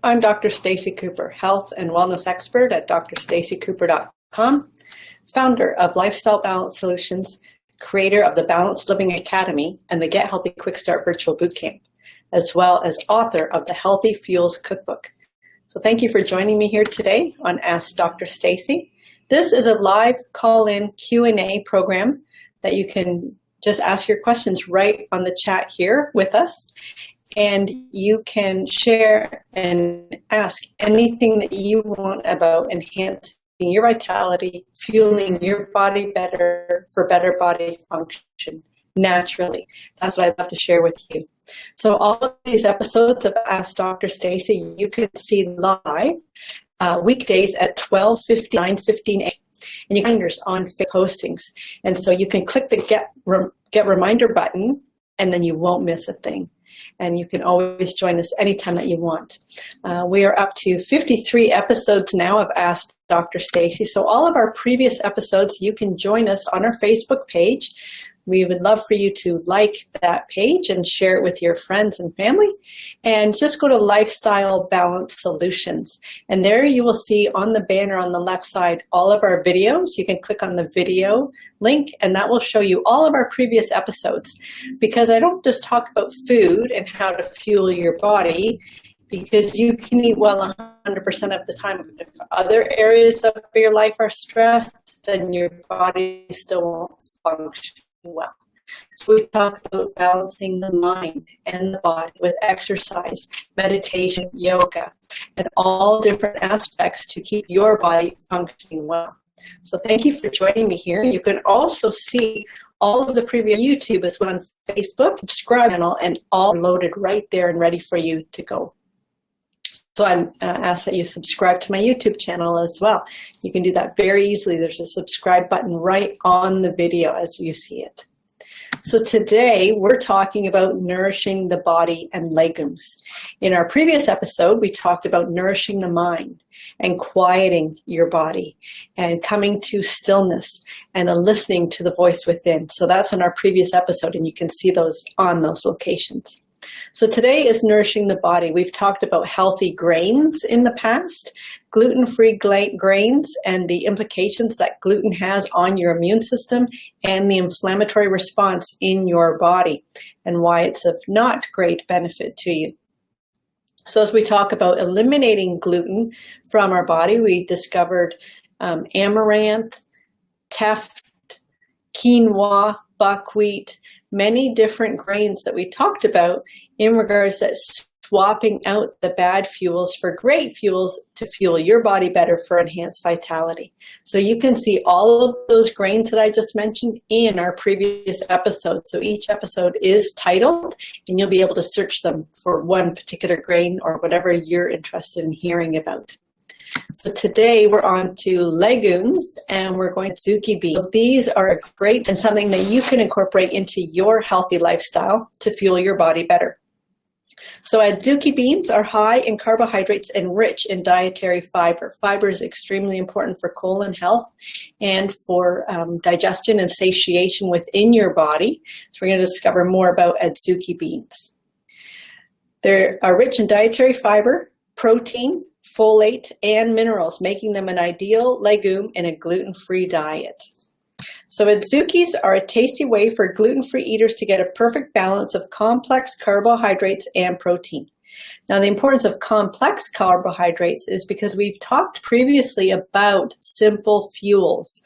I'm Dr. Stacey Cooper, health and wellness expert at drstaceycooper.com, founder of Lifestyle Balance Solutions, creator of the Balanced Living Academy and the Get Healthy Quick Start Virtual Bootcamp, as well as author of the Healthy Fuels Cookbook. So thank you for joining me here today on Ask Dr. Stacey. This is a live call-in Q&A program that you can just ask your questions right on the chat here with us. And you can share and ask anything that you want about enhancing your vitality, fueling your body better for better body function naturally. That's what I'd love to share with you. So all of these episodes of Ask Dr. Stacey, you can see live weekdays at 12:50, 9:15 a.m. And you can find us on postings. And so you can click the get reminder button, and then you won't miss a thing. And you can always join us anytime that you want. We are up to 53 episodes now of Ask Dr. Stacey. So all of our previous episodes, you can join us on our Facebook page. We would love for you to like that page and share it with your friends and family. And just go to Lifestyle Balance Solutions. And there you will see on the banner on the left side all of our videos. You can click on the video link, and that will show you all of our previous episodes. Because I don't just talk about food and how to fuel your body, because you can eat well 100% of the time. If other areas of your life are stressed, then your body still won't function well. So we talk about balancing the mind and the body with exercise, meditation, yoga, and all different aspects to keep your body functioning well. So thank you for joining me here. You can also see all of the previous YouTube as well on Facebook, subscribe channel, and all loaded right there and ready for you to go. So I ask that you subscribe to my YouTube channel as well. You can do that very easily. There's a subscribe button right on the video as you see it. So today we're talking about nourishing the body and legumes. In our previous episode, we talked about nourishing the mind and quieting your body and coming to stillness and listening to the voice within. So that's in our previous episode, and you can see those on those locations. So today is nourishing the body. We've talked about healthy grains in the past, gluten-free grains, and the implications that gluten has on your immune system and the inflammatory response in your body, and why it's of not great benefit to you. So as we talk about eliminating gluten from our body, we discovered amaranth, teff, quinoa, buckwheat, many different grains that we talked about in regards to swapping out the bad fuels for great fuels to fuel your body better for enhanced vitality. So you can see all of those grains that I just mentioned in our previous episode. So each episode is titled, and you'll be able to search them for one particular grain or whatever you're interested in hearing about. So today we're on to legumes, and we're going to zucchini beans. These are great and something that you can incorporate into your healthy lifestyle to fuel your body better. So zucchini beans are high in carbohydrates and rich in dietary fiber. Fiber is extremely important for colon health and for digestion and satiation within your body. So we're going to discover more about zucchini beans. They are rich in dietary fiber, protein, folate, and minerals, making them an ideal legume in a gluten-free diet. So adzuki's are a tasty way for gluten-free eaters to get a perfect balance of complex carbohydrates and protein. Now, the importance of complex carbohydrates is because we've talked previously about simple fuels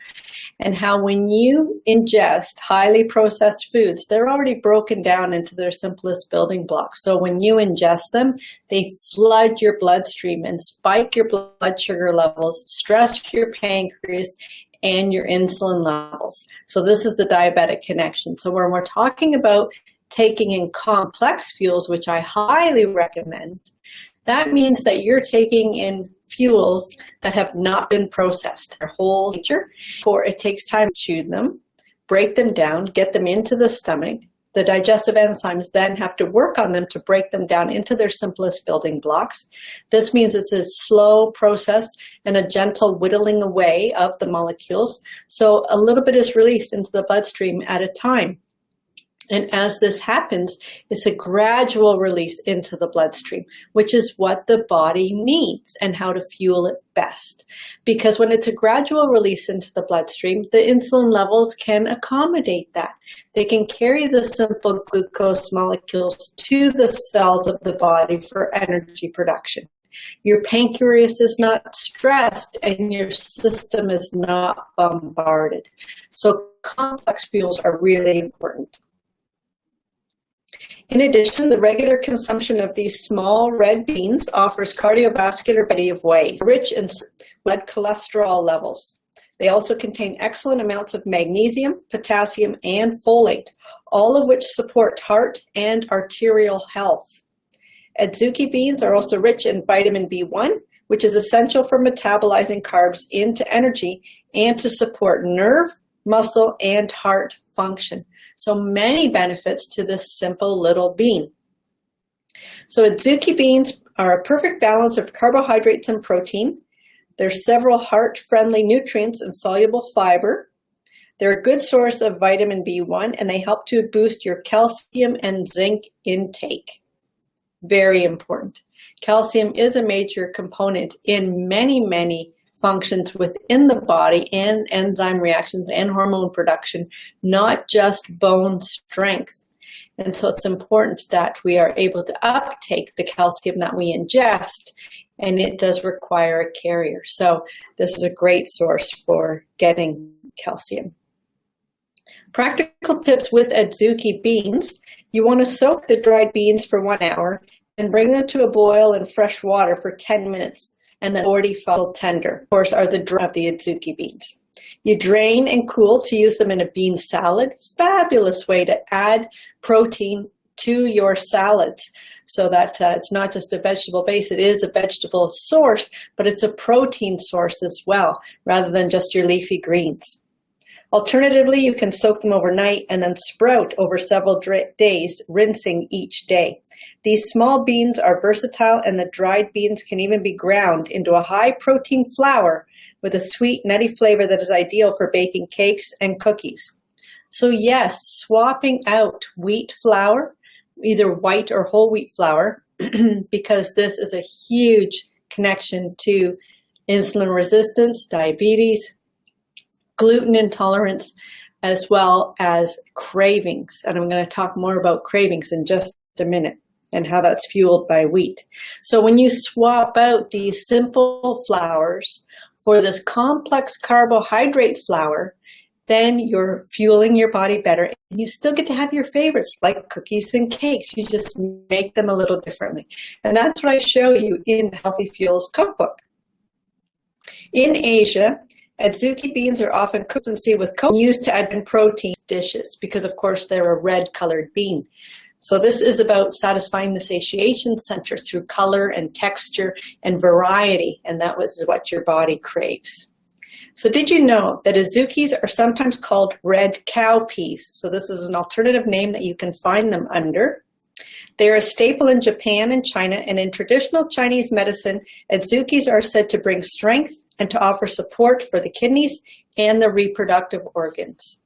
and how when you ingest highly processed foods, they're already broken down into their simplest building blocks. So when you ingest them, they flood your bloodstream and spike your blood sugar levels, stress your pancreas, and your insulin levels. So this is the diabetic connection. So when we're talking about taking in complex fuels, which I highly recommend, that means that you're taking in fuels that have not been processed their whole nature, for it takes time to chew them, break them down, get them into the stomach. The digestive enzymes then have to work on them to break them down into their simplest building blocks. This means it's a slow process and a gentle whittling away of the molecules. So a little bit is released into the bloodstream at a time. And as this happens, it's a gradual release into the bloodstream, which is what the body needs and how to fuel it best. Because when it's a gradual release into the bloodstream, the insulin levels can accommodate that. They can carry the simple glucose molecules to the cells of the body for energy production. Your pancreas is not stressed and your system is not bombarded. So complex fuels are really important. In addition, the regular consumption of these small red beans offers cardiovascular variety of ways, rich in blood cholesterol levels. They also contain excellent amounts of magnesium, potassium, and folate, all of which support heart and arterial health. Adzuki beans are also rich in vitamin B1, which is essential for metabolizing carbs into energy and to support nerve, muscle, and heart function. So many benefits to this simple little bean. So adzuki beans are a perfect balance of carbohydrates and protein. There's several heart-friendly nutrients and soluble fiber. They're a good source of vitamin B1, and they help to boost your calcium and zinc intake. Very important. Calcium is a major component in many functions within the body and enzyme reactions and hormone production, not just bone strength. And so it's important that we are able to uptake the calcium that we ingest, and it does require a carrier. So this is a great source for getting calcium. Practical tips with adzuki beans. You want to soak the dried beans for 1 hour and bring them to a boil in fresh water for 10 minutes. And then 45 tender, of course, are the dry of the adzuki beans. You drain and cool to use them in a bean salad. Fabulous way to add protein to your salads so that it's not just a vegetable base, it is a vegetable source, but it's a protein source as well, rather than just your leafy greens. Alternatively, you can soak them overnight and then sprout over several days, rinsing each day. These small beans are versatile, and the dried beans can even be ground into a high-protein flour with a sweet, nutty flavor that is ideal for baking cakes and cookies. So yes, swapping out wheat flour, either white or whole wheat flour, because this is a huge connection to insulin resistance, diabetes, gluten intolerance, as well as cravings. And I'm going to talk more about cravings in just a minute and how that's fueled by wheat. So when you swap out these simple flours for this complex carbohydrate flour, then you're fueling your body better. And you still get to have your favorites like cookies and cakes. You just make them a little differently. And that's what I show you in the Healthy Fuels Cookbook. In Asia, adzuki beans are often cooked and seasoned with coconut, used to add in protein dishes because, of course, they're a red-colored bean. So this is about satisfying the satiation center through color and texture and variety, and that was what your body craves. So did you know that azukis are sometimes called red cow peas? So this is an alternative name that you can find them under. They're a staple in Japan and China, and in traditional Chinese medicine, adzukis are said to bring strength and to offer support for the kidneys and the reproductive organs.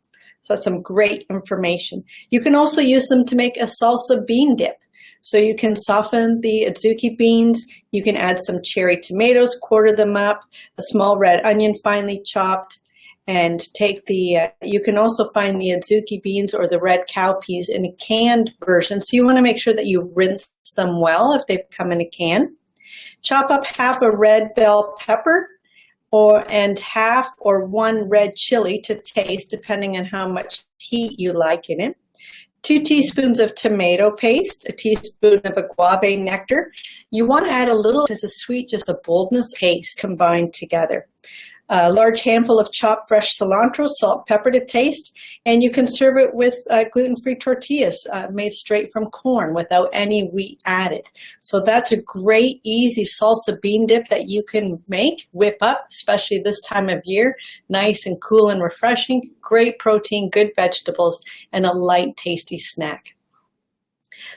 So that's some great information. You can also use them to make a salsa bean dip. So you can soften the adzuki beans, you can add some cherry tomatoes, quarter them up, a small red onion finely chopped, and take the, you can also find the adzuki beans or the red cow peas in a canned version. So you want to make sure that you rinse them well if they've come in a can. Chop up half a red bell pepper and half or one red chili to taste, depending on how much heat you like in it. 2 teaspoons of tomato paste, a teaspoon of agave nectar. You want to add a little as a sweet, just a boldness paste combined together. A large handful of chopped fresh cilantro, salt, pepper to taste, and you can serve it with gluten-free tortillas made straight from corn without any wheat added. So that's a great, easy salsa bean dip that you can make, whip up, especially this time of year. Nice and cool and refreshing, great protein, good vegetables, and a light, tasty snack.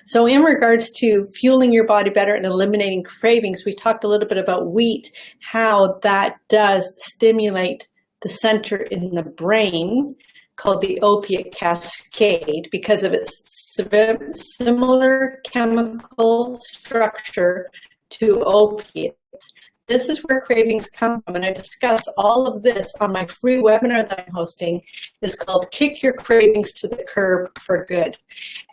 So in regards to fueling your body better and eliminating cravings, we talked a little bit about wheat, how that does stimulate the center in the brain called the opiate cascade because of its similar chemical structure to opiates. This is where cravings come from, and I discuss all of this on my free webinar that I'm hosting. It's called Kick Your Cravings to the Curb for Good.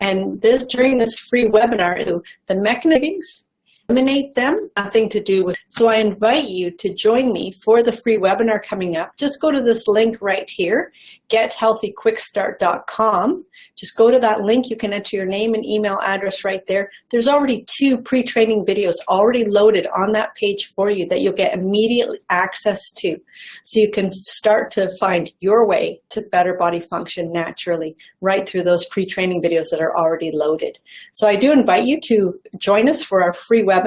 And during this free webinar, the mechanisms, eliminate them, nothing to do with. So I invite you to join me for the free webinar coming up. Just go to this link right here, gethealthyquickstart.com. Just go to that link. You can enter your name and email address right there. There's already 2 pre-training videos already loaded on that page for you that you'll get immediate access to. So you can start to find your way to better body function naturally right through those pre-training videos that are already loaded. So I do invite you to join us for our free webinar.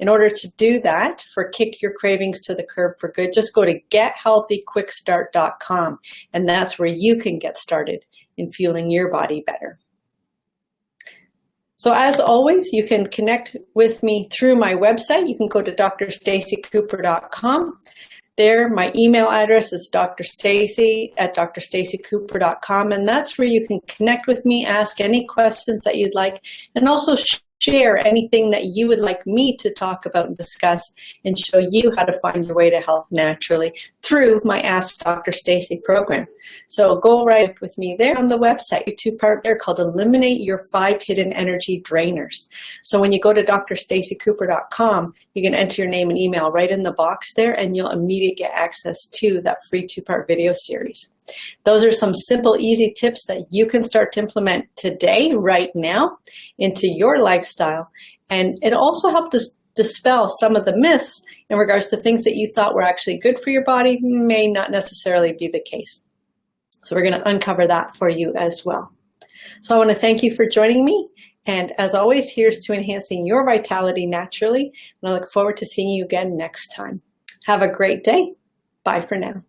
In order to do that, for Kick Your Cravings to the Curb for Good, just go to gethealthyquickstart.com, and that's where you can get started in fueling your body better. So as always, you can connect with me through my website. You can go to drstaceycooper.com. There, my email address is drstacey@drstaceycooper.com, and that's where you can connect with me, ask any questions that you'd like, and also share anything that you would like me to talk about and discuss, and show you how to find your way to health naturally through my Ask Dr. Stacey program. So go right with me there on the website, a 2-part there called Eliminate Your 5 Hidden Energy Drainers. So when you go to drstaceycooper.com, you can enter your name and email right in the box there, and you'll immediately get access to that free 2-part video series. Those are some simple, easy tips that you can start to implement today, right now, into your lifestyle. And it also helped us dispel some of the myths in regards to things that you thought were actually good for your body may not necessarily be the case. So we're going to uncover that for you as well. So I want to thank you for joining me. And as always, here's to enhancing your vitality naturally. And I look forward to seeing you again next time. Have a great day. Bye for now.